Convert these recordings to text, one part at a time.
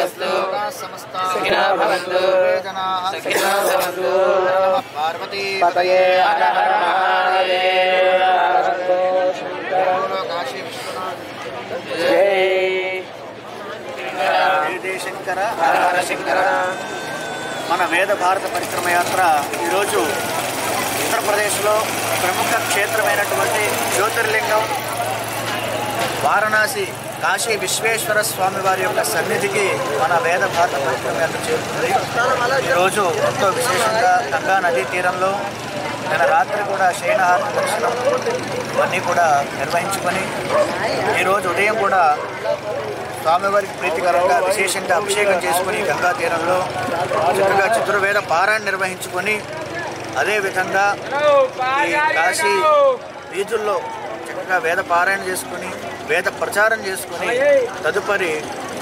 सिद्धिरस्तु सुखिनः भवन्तु सुखिनः भवन्तु पार्वती पतये हर हर महादेव काशी विश्वनाथ जय शंकर हर हर शंकर మన వేద భారత పరిక్రమ యాత్ర ఈరోజు ఉత్తరప్రదేశ్లో ప్రముఖ క్షేత్రమైనటువంటి జ్యోతిర్లింగం వారణాసి కాశీ విశ్వేశ్వర స్వామి వారి యొక్క సన్నిధికి మన వేద భారత పరిక్రమ యాత్ర చేరుతుంది. ఈరోజు ఎంతో విశేషంగా గంగా నదీ తీరంలో నిన్న రాత్రి కూడా శయనహారతి దర్శనం ఇవన్నీ కూడా నిర్వహించుకొని ఈరోజు ఉదయం కూడా స్వామివారికి ప్రీతికరంగా విశేషంగా అభిషేకం చేసుకుని గంగా తీరంలో చక్కగా చతుర్వేద పారాయణ నిర్వహించుకొని అదేవిధంగా ఈ కాశీ వీధుల్లో చక్కగా వేద పారాయణ చేసుకుని వేద ప్రచారం చేసుకుని తదుపరి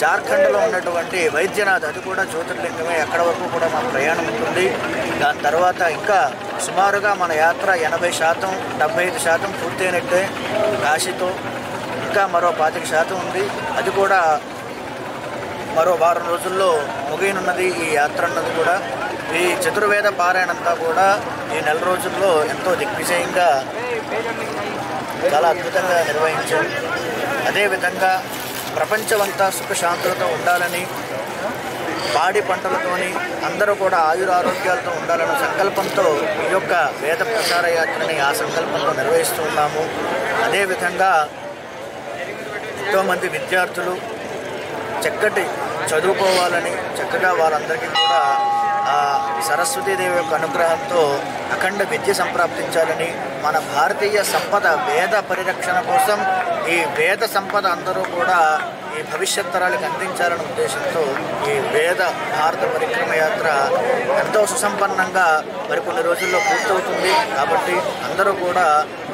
జార్ఖండ్లో ఉన్నటువంటి వైద్యనాథ్ అది కూడా జ్యోతిర్లింగమే అక్కడ వరకు కూడా మన ప్రయాణం ఉంటుంది. దాని తర్వాత ఇంకా సుమారుగా మన యాత్ర 80% 75% పూర్తయినట్టే కాశీతో ఇంకా మరో 25% ఉంది. అది కూడా మరో వారం రోజుల్లో ముగియనున్నది ఈ యాత్ర అన్నది కూడా. ఈ చతుర్వేద పారాయణ అంతా కూడా ఈ నెల రోజుల్లో ఎంతో దిగ్విజయంగా చాలా అద్భుతంగా నిర్వహించారు. అదేవిధంగా ప్రపంచమంతా సుఖశాంతులతో ఉండాలని పాడి పంటలతోని అందరూ కూడా ఆయురారోగ్యాలతో ఉండాలన్న సంకల్పంతో ఈ యొక్క వేద ప్రచార యాత్రని ఆ సంకల్పంతో నిర్వహిస్తూ ఉన్నాము. అదేవిధంగా ఎంతోమంది విద్యార్థులు చక్కటి చదువుకోవాలని చక్కగా వారందరికీ కూడా సరస్వతీదేవి యొక్క అనుగ్రహంతో అఖండ విద్య సంప్రాప్తించాలని మన భారతీయ సంపద వేద పరిరక్షణ కోసం ఈ వేద సంపద అందరూ కూడా ఈ భవిష్యత్ తరాలకు అందించాలనే ఉద్దేశంతో ఈ వేద భారత పరిక్రమ యాత్ర ఎంతో సుసంపన్నంగా మరికొన్ని రోజుల్లో పూర్తవుతుంది. కాబట్టి అందరూ కూడా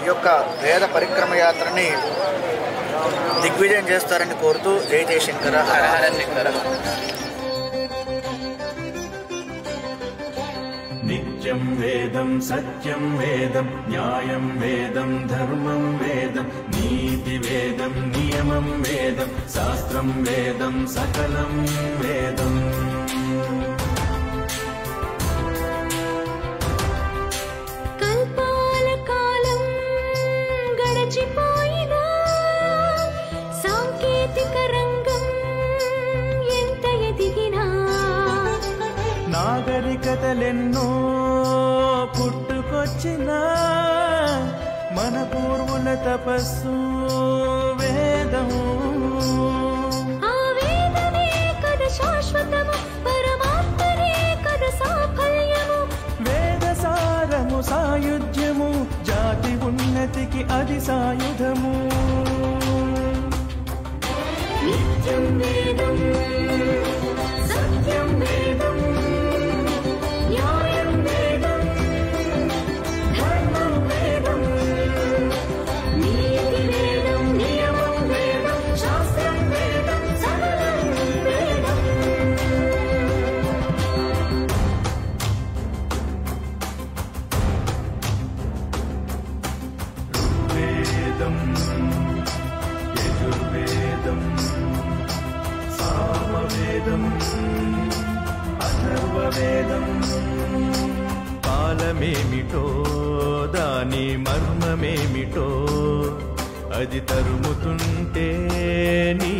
ఈ యొక్క వేద పరిక్రమ యాత్రని దిగ్విజయం చేస్తారని కోరుతూ జై జయశంకర హర హర శంకర. నిత్యం వేదం సత్యం వేదం న్యాయం వేదం ధర్మం వేదం నీతి వేదం నియమం వేదం శాస్త్రం వేదం సకలం వేదం. కల్పాల కాలం గడచిపోయినా సాంకేతిక రంగం ఎంత ఎదిగినా నాగరికతలెన్నో పుట్టుకొచ్చినా మన పూర్వుల తపస్సు వేదం. ఆ వేదమే కద శాశ్వతము పరమాత్మనే కద సాఫల్యము. వేద సారము సాయుధ్యము జాతి ఉన్నతికి అది సాయుధము. నిత్యం వేదం సత్యం వేదం న్యాయం వేదం ధర్మం వేదం నీతి వేదం నియమం వేదం శాస్త్రం వేదం సకలం వేదం. వేదం యజుర్వేదం సామవేదం అథర్వవేదం. కాలమేమిటో దాని మర్మమేమిటో అది తరుముతుంటే నీ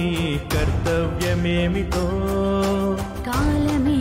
కర్తవ్యమేమిటో. కాలమే